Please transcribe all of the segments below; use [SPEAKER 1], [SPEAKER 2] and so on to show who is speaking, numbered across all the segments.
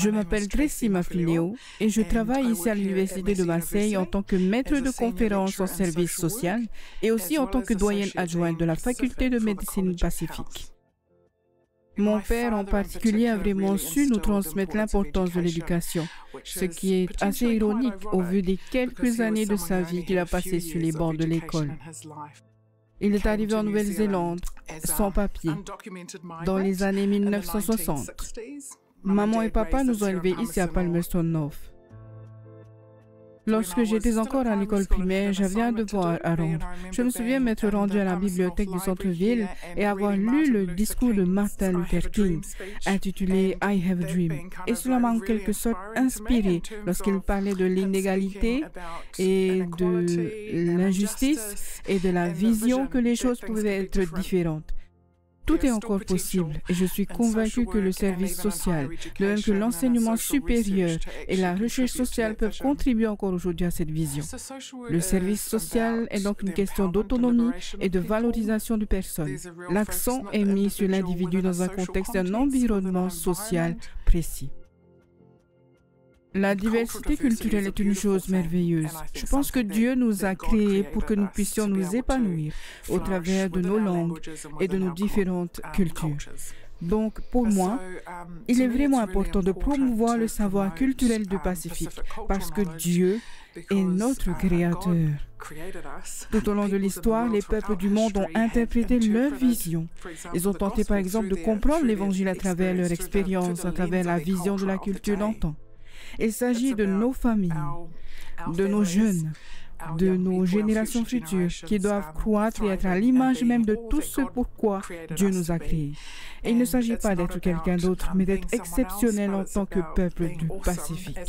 [SPEAKER 1] Je m'appelle Tracy Mafileo et je travaille ici à l'Université de Marseille en tant que maître de conférences en service social et aussi en tant que doyenne adjointe de la faculté de médecine pacifique. Mon père en particulier a vraiment su nous transmettre l'importance de l'éducation, ce qui est assez ironique au vu des quelques années de sa vie qu'il a passées sur les bancs de l'école. Il est arrivé en Nouvelle-Zélande sans papier dans les années 1960. Maman et papa nous ont élevés ici à Palmerston North. Lorsque j'étais encore à l'école primaire, j'avais un devoir à rendre. Je me souviens m'être rendu à la bibliothèque du centre-ville et avoir lu le discours de Martin Luther King, intitulé « I have a dream ». Et cela m'a en quelque sorte inspiré lorsqu'il parlait de l'inégalité et de l'injustice et de la vision que les choses pouvaient être différentes. Tout est encore possible et je suis convaincue que le service social, de même que l'enseignement supérieur et la recherche sociale peuvent contribuer encore aujourd'hui à cette vision. Le service social est donc une question d'autonomie et de valorisation de personnes. L'accent est mis sur l'individu dans un contexte d'un environnement social précis. La diversité culturelle est une chose merveilleuse. Je pense que Dieu nous a créés pour que nous puissions nous épanouir au travers de nos langues et de nos différentes cultures. Donc, pour moi, il est vraiment important de promouvoir le savoir culturel du Pacifique parce que Dieu est notre Créateur. Tout au long de l'histoire, les peuples du monde ont interprété leur vision. Ils ont tenté, par exemple, de comprendre l'Évangile à travers leur expérience, à travers la vision de la culture d'antan. Il s'agit de nos familles, de nos jeunes, de nos générations futures qui doivent croître et être à l'image même de tout ce pourquoi Dieu nous a créés. Et il ne s'agit pas d'être quelqu'un d'autre, mais d'être exceptionnel en tant que peuple du Pacifique.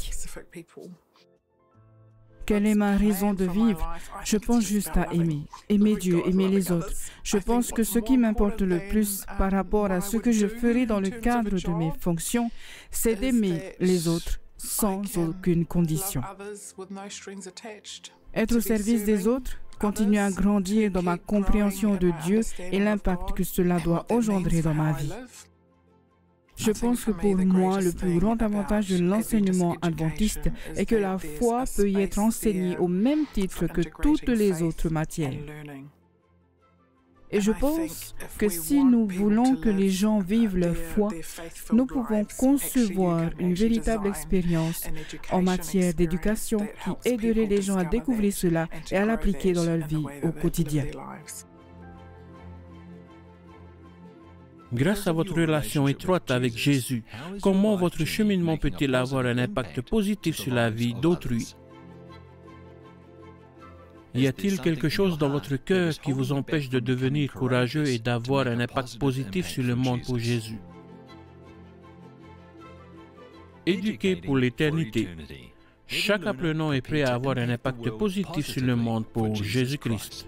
[SPEAKER 1] Quelle est ma raison de vivre? Je pense juste à aimer. Aimer Dieu, aimer les autres. Je pense que ce qui m'importe le plus par rapport à ce que je ferai dans le cadre de mes fonctions, c'est d'aimer les autres sans aucune condition. Être au service des autres, continuer à grandir dans ma compréhension de Dieu et l'impact que cela doit engendrer dans ma vie. Je pense que pour moi, le plus grand avantage de l'enseignement adventiste est que la foi peut y être enseignée au même titre que toutes les autres matières. Et je pense que si nous voulons que les gens vivent leur foi, nous pouvons concevoir une véritable expérience en matière d'éducation qui aiderait les gens à découvrir cela et à l'appliquer dans leur vie au quotidien.
[SPEAKER 2] Grâce à votre relation étroite avec Jésus, comment votre cheminement peut-il avoir un impact positif sur la vie d'autrui? Y a-t-il quelque chose dans votre cœur qui vous empêche de devenir courageux et d'avoir un impact positif sur le monde pour Jésus? Éduquer pour l'éternité. Chaque apprenant est prêt à avoir un impact positif sur le monde pour Jésus-Christ.